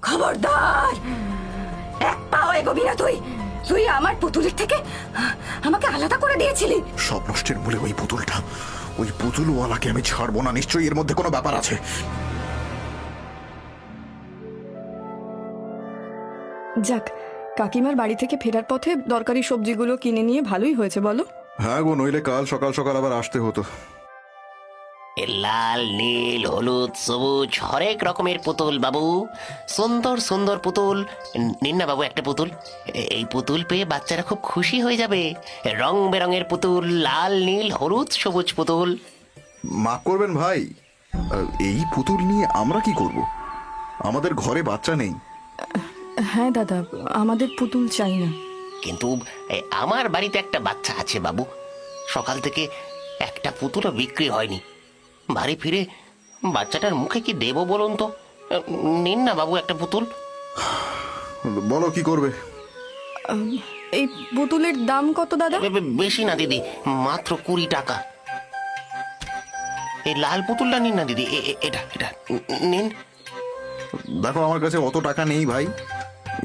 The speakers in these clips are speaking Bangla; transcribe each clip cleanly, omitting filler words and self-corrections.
খবরদার, এক পাও এগোবি না তুই। তুই আমার পুতুলের থেকে আমাকে আলাদা করে দিয়েছিলি। সব নষ্টের মূলে ওই পুতুলটা, ওই পুতুলওয়ালাকে আমি ছাড়বো না। নিশ্চয়ই এর মধ্যে কোনো ব্যাপার আছে। যাক, কাকিমার বাড়ি থেকে ফেরার পথে দরকারি সবজিগুলো কিনে নিয়ে ভালোই হয়েছে বলো। হ্যাঁ গো, নইলে কাল সকাল সকাল আবার আসতে হতো। লাল, নীল, হলুদ, সবুজ হরেক রকমের পুতুল বাবু। সুন্দর সুন্দর পুতুল। নিন না বাবু একটা পুতুল। এই পুতুল পেয়ে বাচ্চারা খুব খুশি হয়ে যাবে। রং বেরঙের পুতুল, লাল, নীল, হলুদ, সবুজ পুতুল। মাফ করবেন ভাই, এই পুতুল নিয়ে আমরা কি করব? আমাদের ঘরে বাচ্চা নেই। হ্যাঁ দাদা, আমাদের পুতুল চাই না। কিন্তু আমার বাড়িতে একটা বাচ্চা আছে বাবু। সকাল থেকে একটা পুতুলও বিক্রি হয়নি। বাড়ি ফিরে বাচ্চাটার মুখে কি দেবো বলুন তো? নিন না বাবু একটা পুতুল। বলো কি করবে? এই পুতুলের দাম কত দাদা? বেশি না দিদি, মাত্র 20 টাকা। এই লাল পুতুলটা নিন না দিদি, এটা এটা নিন। দেখো, আমার কাছে অত টাকা নেই ভাই।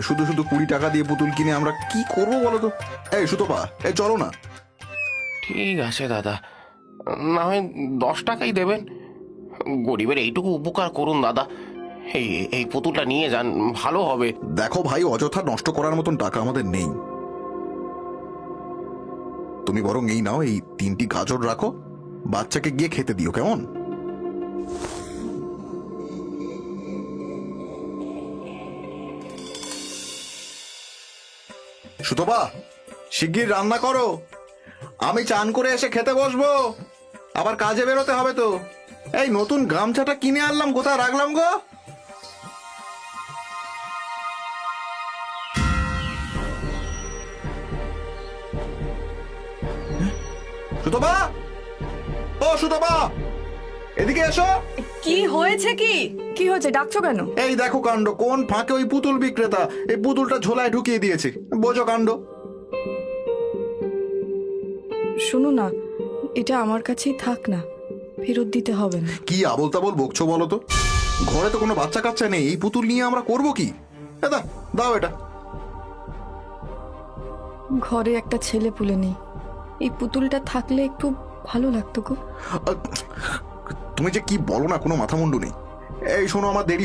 শুধু শুধু 20 টাকা দিয়ে পুতুল কিনে আমরা কি করবো বলো তো? এই সুতপা, এই চলো না। ঠিক আছে দাদা, না হয় 10 টাকাই দেবেন। গরিবের এইটুকু উপকার করুন দাদা। এই এই পুতুলটা নিয়ে যান, ভালো হবে। দেখো ভাই, অযথা নষ্ট করার মতন টাকা আমাদের নেই। তুমি বরং এই নাও, এই 3টি গাজর রাখো, বাচ্চাকে গিয়ে খেতে দিও, কেমন? সুতপা, শিগগির রান্না করো। আমি চান করে এসে খেতে বসবো, আবার কাজে বেরোতে হবে তো। এই নতুন গামছাটা কিনে আনলাম, কোথায় রাখলাম গো? সুতপা, ও সুতপা, এদিকে এসো। কি হয়েছে? কি হয়েছে, ডাকছো কেন? এই দেখো কাণ্ড, কোন ফাঁকে ওই পুতুল বিক্রেতা এই পুতুলটা ঝোলায় ঢুকিয়ে দিয়েছে। বোঝো কাণ্ড। শোনো না, এটা আমার কাছেই থাক না, ফেরত দিতে হবে না। কি আবল তাবল বকছো বলো তো? ঘরে তো কোনো বাচ্চা কাচ্চা নেই, এই পুতুল নিয়ে আমরা করবো কি? দাও এটা। ঘরে একটা ছেলে পুলে নেই, এই পুতুলটা থাকলে একটু ভালো লাগতো গো। তুমি যে কি বলো না, কোনো মাথা মুন্ডু নেই। এই শোনো, আমার দেরি